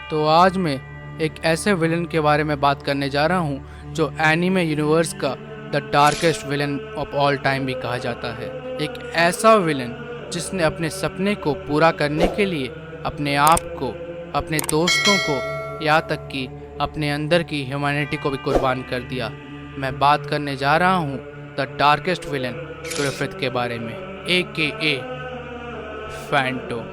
तो आज मैं एक ऐसे विलन के बारे में बात करने जा रहा हूँ जो एनीमे यूनिवर्स का the darkest villain of all time भी कहा जाता है। एक ऐसा विलन जिसने अपने सपने को पूरा करने के लिए अपने आप को, अपने दोस्तों को, यहाँ तक कि अपने अंदर की ह्यूमैनिटी को भी कुर्बान कर दिया। मैं बात करने जा रहा हूँ द डार्केस्ट विलन ग्रिफिथ के बारे में, AKA फैंटो।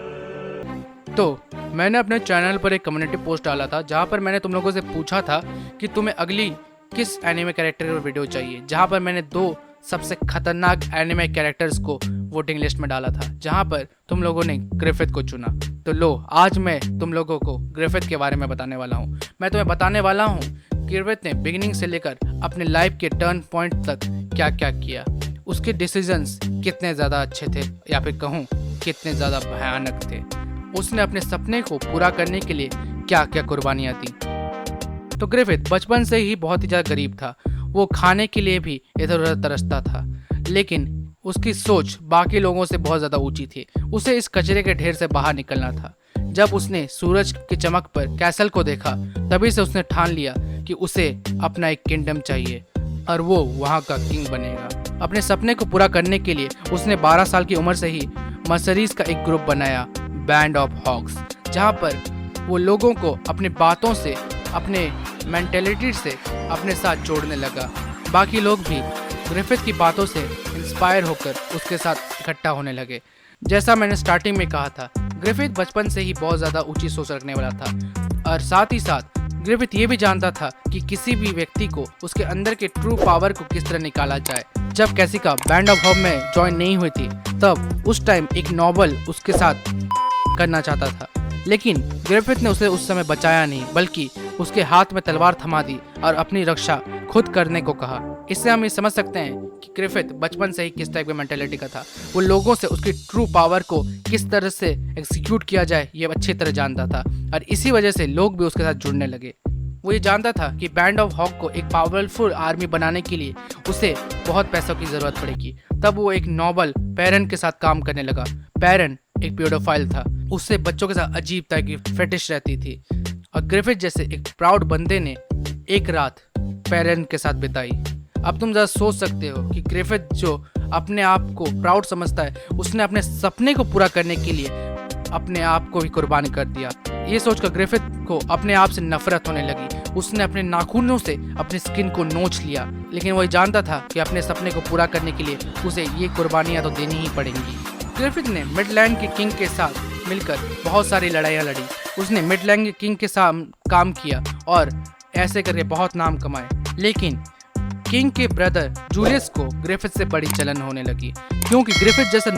तो मैंने अपने चैनल पर एक कम्युनिटी पोस्ट डाला था जहाँ पर मैंने तुम लोगों से पूछा था कि तुम्हें अगली किस एनिमे कैरेक्टर पर वीडियो चाहिए, जहाँ पर मैंने 2 सबसे खतरनाक एनिमे कैरेक्टर्स को वोटिंग लिस्ट में डाला था, जहाँ पर तुम लोगों ने ग्रिफिथ को चुना। तो लो, आज मैं तुम लोगों को ग्रिफिथ के बारे में बताने वाला हूँ। मैं तुम्हें बताने वाला हूँ ग्रिफिथ ने बिगिनिंग से लेकर अपने लाइफ के टर्न पॉइंट तक क्या क्या किया, उसके डिसीजंस कितने ज़्यादा अच्छे थे या फिर कहूँ कितने ज़्यादा भयानक थे, उसने अपने सपने को पूरा करने के लिए क्या क्या कुर्बानियाँ दी। तो ग्रिफिथ बचपन से ही बहुत ही ज़्यादा गरीब था। वो खाने के लिए भी इधर उधर तरसता था, लेकिन उसकी सोच बाकी लोगों से बहुत ज़्यादा ऊंची थी। उसे इस कचरे के ढेर से बाहर निकलना था। जब उसने सूरज की चमक पर कैसल को देखा, तभी से उसने ठान लिया कि उसे अपना एक किंगडम चाहिए और वो वहाँ का किंग बनेगा। अपने सपने को पूरा करने के लिए उसने 12 साल की उम्र से ही मर्सरीज का एक ग्रुप बनाया, बैंड ऑफ हॉक्स, जहाँ पर वो लोगों को अपनी बातों से, अपने मेंटेलिटी से अपने साथ जोड़ने लगा। बाकी लोग भी ग्रिफिथ की बातों से इंस्पायर होकर उसके साथ इकट्ठा होने लगे। जैसा मैंने स्टार्टिंग में कहा था, ग्रिफिथ बचपन से ही बहुत ज़्यादा ऊंची सोच रखने वाला था और साथ ही साथ ग्रिफिथ ये भी जानता था कि किसी भी व्यक्ति को उसके अंदर के ट्रू पावर को किस तरह निकाला जाए। जब कैसिका बैंड ऑफ हॉक में ज्वाइन नहीं हुई थी, तब उस टाइम एक नॉबल उसके साथ करना चाहता था, लेकिन ग्रिफिथ ने उसे उस समय बचाया नहीं, बल्कि उसके हाथ में तलवार थमा दी और अपनी रक्षा खुद करने को कहा। इससे हम ये समझ सकते हैं कि ग्रिफिथ बचपन से ही किस टाइप की मेंटेलिटी का था। वो लोगों से उसकी ट्रू पावर को किस तरह से एग्जीक्यूट किया जाए ये अच्छी तरह जानता था और इसी वजह से लोग भी उसके साथ जुड़ने लगे। वो ये जानता था कि बैंड ऑफ हॉक को एक पावरफुल आर्मी बनाने के लिए उसे बहुत पैसों की ज़रूरत पड़ेगी। तब वो एक नॉबल पैरन के साथ काम करने लगा। पैरन एक पेडोफाइल था, उससे बच्चों के साथ अजीब तरह की फेटिश रहती थी और ग्रिफिथ जैसे एक प्राउड बंदे ने एक रात पैरन के साथ बिताई। अब तुम ज़रा सोच सकते हो कि ग्रिफिथ जो अपने आप को प्राउड समझता है, उसने अपने सपने को पूरा करने के लिए अपने आप को भी कुर्बान कर दिया। ये सोचकर ग्रिफिथ को अपने आप से नफरत होने लगी। उसने अपने नाखूनों से अपनी स्किन को नोच लिया, लेकिन वह जानता था कि अपने सपने को पूरा करने के लिए उसे ये कुर्बानियाँ तो देनी ही पड़ेंगी। ग्रिफिथ ने मिडलैंड के किंग के साथ मिलकर बहुत सारी लड़ाइयाँ लड़ी। उसने मिडलैंड के किंग के साथ काम किया और ऐसे करके बहुत नाम कमाए, लेकिन किंग के ब्रदर जूलियस को ग्रिफिथ से बड़ी जलन होने लगी, क्योंकि ग्रिफिथ जैसा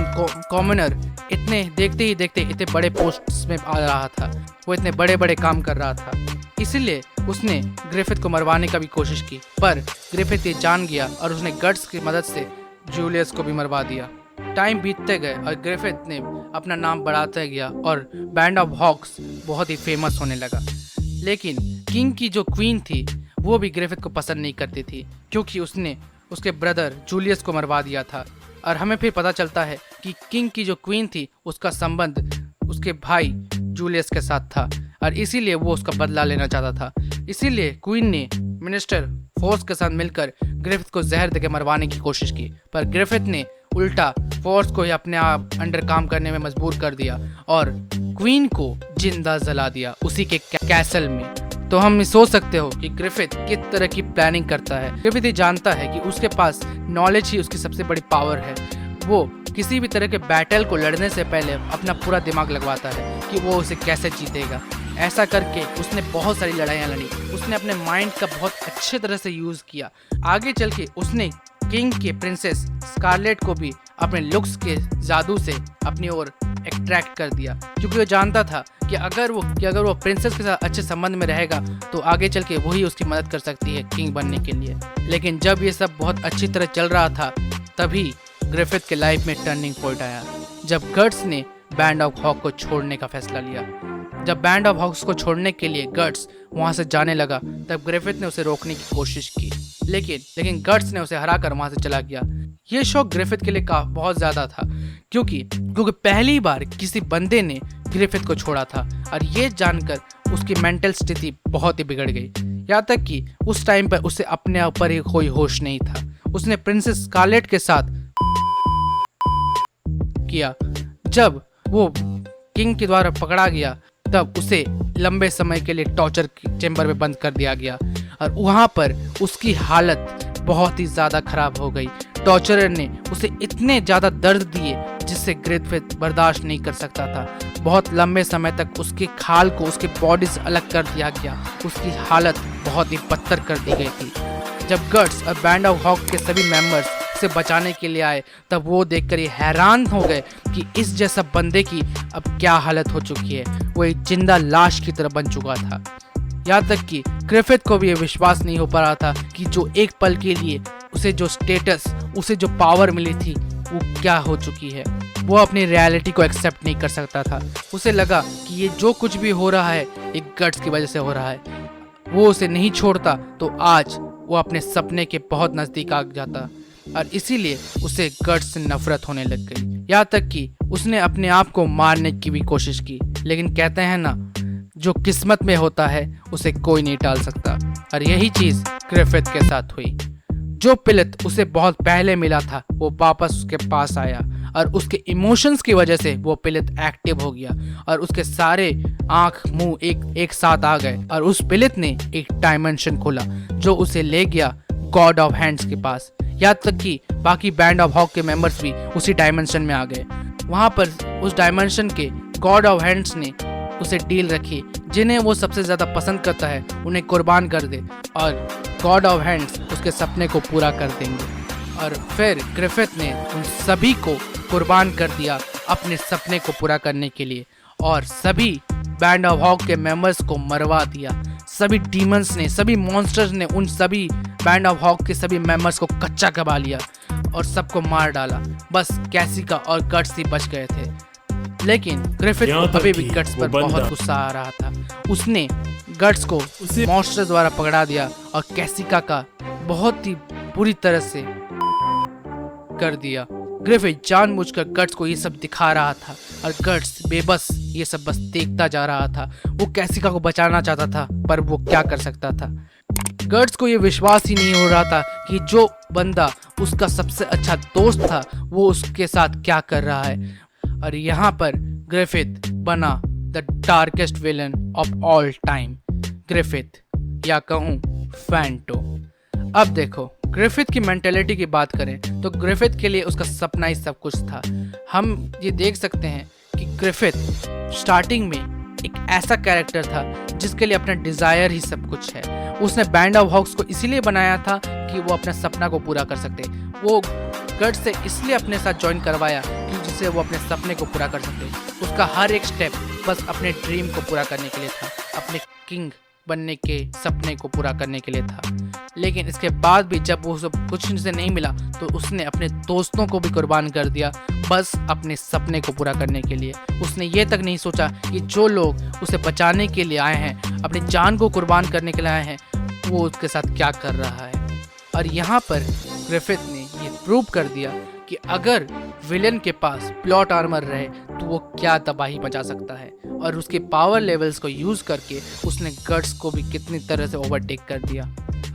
कॉमनर इतने देखते ही देखते इतने बड़े पोस्ट्स में आ रहा था, वो इतने बड़े बड़े काम कर रहा था। इसीलिए उसने ग्रिफिथ को मरवाने का भी कोशिश की, पर ग्रिफिथ ये जान गया और उसने गट्स की मदद से जूलियस को भी मरवा दिया। टाइम बीतते गए और ग्रिफिथ ने अपना नाम बढ़ाते गया और बैंड ऑफ हॉक्स बहुत ही फेमस होने लगा। लेकिन किंग की जो क्वीन थी वो भी ग्रिफिथ को पसंद नहीं करती थी, क्योंकि उसने उसके ब्रदर जूलियस को मरवा दिया था। और हमें फिर पता चलता है कि किंग की जो क्वीन थी उसका संबंध उसके भाई जूलियस के साथ था और इसीलिए वो उसका बदला लेना चाहता था। इसीलिए क्वीन ने मिनिस्टर फोर्स के साथ मिलकर ग्रिफिथ को जहर देकर मरवाने की कोशिश की, पर ग्रिफिथ ने उल्टा फोर्स को ही अपने आप अंडर काम करने में मजबूर कर दिया और क्वीन को जिंदा जला दिया उसी के कैसल में। तो हम सोच सकते हो कि ग्रिफिथ किस तरह की प्लानिंग करता है। ग्रिफिथ ये जानता है कि उसके पास नॉलेज ही उसकी सबसे बड़ी पावर है। वो किसी भी तरह के बैटल को लड़ने से पहले अपना पूरा दिमाग लगवाता है कि वो उसे कैसे जीतेगा। ऐसा करके उसने बहुत सारी लड़ाइयाँ लड़ी। उसने अपने माइंड का बहुत अच्छे तरह से यूज़ किया। आगे चल के उसने किंग के प्रिंसेस स्कारलेट को भी अपने लुक्स के जादू से अपनी ओर अट्रैक्ट कर दिया, क्योंकि वो जानता था कि अगर वो प्रिंसेस के साथ अच्छे संबंध में रहेगा तो आगे चल के वही उसकी मदद कर सकती है किंग बनने के लिए। लेकिन जब ये सब बहुत अच्छी तरह चल रहा था, तभी ग्रिफिथ के लाइफ में टर्निंग पॉइंट आया, जब गट्स ने बैंड ऑफ हॉक को छोड़ने का फैसला लिया। जब बैंड ऑफ हॉक्स को छोड़ने के लिए गट्स वहाँ से जाने लगा, तब ग्रिफिथ ने उसे रोकने की कोशिश की, लेकिन गट्स ने उसे हराकर वहाँ से चला गया। ये शौक ग्रिफिथ के लिए बहुत ज़्यादा था, क्योंकि पहली बार किसी बंदे ने ग्रिफिथ को छोड़ा था और ये जानकर उसकी मेंटल स्थिति बहुत ही बिगड़ गई। यहाँ तक कि उस टाइम पर उसे अपने ऊपर ही कोई होश नहीं था। उसने प्रिंसेस स्कारलेट के साथ किया। जब वो किंग के द्वारा पकड़ा गया तब उसे लंबे समय के लिए टॉर्चर चेंबर में बंद कर दिया गया और वहाँ पर उसकी हालत बहुत ही ज़्यादा खराब हो गई। टॉर्चरर ने उसे इतने ज़्यादा दर्द दिए जिससे ग्रिफिथ बर्दाश्त नहीं कर सकता था। बहुत लंबे समय तक उसके खाल को उसके बॉडी से अलग कर दिया गया। उसकी हालत बहुत ही बदतर कर दी गई थी। जब गट्स और बैंड ऑफ हॉक के सभी मेंबर्स उसे बचाने के लिए आए तब वो देखकर ये हैरान हो गए कि इस जैसा बंदे की अब क्या हालत हो चुकी है। वो एक जिंदा लाश की तरह बन चुका था। यहाँ तक कि ग्रिफिथ को भी ये विश्वास नहीं हो पा रहा था कि जो एक पल के लिए उसे जो स्टेटस, उसे जो पावर मिली थी वो क्या हो चुकी है। वो अपनी रियलिटी को एक्सेप्ट नहीं कर सकता था। उसे लगा कि ये जो कुछ भी हो रहा है एक गट्स की वजह से हो रहा है। वो उसे नहीं छोड़ता तो आज वो अपने सपने के बहुत नज़दीक आ जाता और इसीलिए उसे गट्स से नफरत होने लग गई। यहाँ तक कि उसने अपने आप को मारने की भी कोशिश की, लेकिन कहते हैं ना, जो किस्मत में होता है उसे कोई नहीं टाल सकता। और यही चीज़ ग्रिफिथ के साथ हुई। जो पिलिथ उसे बहुत पहले मिला था वो वापस उसके पास आया और उसके इमोशंस की वजह से वो पिलिथ एक्टिव हो गया और उसके सारे आंख मुंह एक साथ आ गए और उस पिलिथ ने एक डायमेंशन खोला जो उसे ले गया गॉड ऑफ हैंड्स के पास। यहाँ तक कि बाकी बैंड ऑफ हॉक के मेंबर्स भी उसी डायमेंशन में आ गए। वहाँ पर उस डायमेंशन के गॉड ऑफ हैंड्स ने उसे डील रखी, जिन्हें वो सबसे ज़्यादा पसंद करता है उन्हें कुर्बान कर दे और गॉड ऑफ हैंड्स उसके सपने को पूरा कर देंगे। और फिर ग्रिफिथ ने उन सभी को कुर्बान कर दिया अपने सपने को पूरा करने के लिए और सभी बैंड ऑफ हॉक के मेंबर्स को मरवा दिया। सभी डीमंस ने, सभी मॉन्स्टर्स ने उन सभी बैंड ऑफ हॉक के सभी मेंबर्स को कच्चा करवा लिया और सबको मार डाला। बस कैसिका और गट्स ही बच गए थे। लेकिन ग्रिफिथ को अभी भी गट्स पर बहुत गुस्सा आ रहा था। उसने गट्स को मॉन्स्टर द्वारा पकड़ा दिया और कैसिका का बहुत ही बुरी तरह से कर दिया। ग्रिफिथ जानबूझकर गट्स को ये सब दिखा रहा था और गट्स बेबस ये सब बस देखता जा रहा था। वो कैसिका को बचाना चाहता था पर वो क्या कर सकता था। गट्स को ये विश्वास ही नहीं हो रहा था कि जो बंदा उसका सबसे अच्छा दोस्त था वो उसके साथ क्या कर रहा है। और यहाँ पर ग्रिफिथ बना the darkest villain of all time, Griffith या कहूँ फैंटो। अब देखो, ग्रिफिथ की मेंटेलिटी की बात करें तो ग्रिफिथ के लिए उसका सपना ही सब कुछ था। हम ये देख सकते हैं कि ग्रिफिथ स्टार्टिंग में एक ऐसा कैरेक्टर था जिसके लिए अपना डिज़ायर ही सब कुछ है। उसने बैंड ऑफ हॉक्स को इसीलिए बनाया था कि वो अपने सपना को पूरा कर सकते। वो गट्स से इसलिए अपने साथ ज्वाइन करवाया कि जिससे वो अपने सपने को पूरा कर सकते। उसका हर एक स्टेप बस अपने ड्रीम को पूरा करने के लिए था, अपने किंग बनने के सपने को पूरा करने के लिए था। लेकिन इसके बाद भी जब वो सब कुछ से नहीं मिला तो उसने अपने दोस्तों को भी कुर्बान कर दिया बस अपने सपने को पूरा करने के लिए। उसने ये तक नहीं सोचा कि जो लोग उसे बचाने के लिए आए हैं, अपनी जान को कुर्बान करने के लिए आए हैं, वो उसके साथ क्या कर रहा है। और यहाँ पर ग्रिफिथ ने ये प्रूव कर दिया कि अगर विलेन के पास प्लॉट आर्मर रहे तो वो क्या तबाही मचा सकता है। और उसके पावर लेवल्स को यूज करके उसने गट्स को भी कितनी तरह से ओवरटेक कर दिया।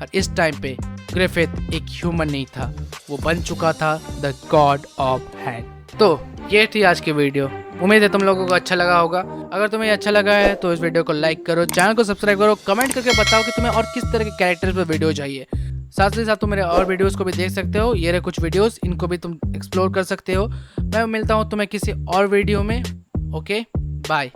और इस टाइम पे ग्रिफिथ एक ह्यूमन नहीं था, वो बन चुका था द गॉड ऑफ हैंड। तो ये थी आज की वीडियो। उम्मीद है तुम लोगों को अच्छा लगा होगा। अगर तुम्हें अच्छा लगा है तो इस वीडियो को लाइक करो, चैनल को सब्सक्राइब करो, कमेंट करके बताओ कि तुम्हें और किस तरह के कैरेक्टर्स पर वीडियो चाहिए। साथ ही साथ तुम मेरे और वीडियोस को भी देख सकते हो। ये रहे कुछ वीडियोस, इनको भी तुम एक्सप्लोर कर सकते हो। मैं मिलता हूँ तुम्हें किसी और वीडियो में। Okay, bye.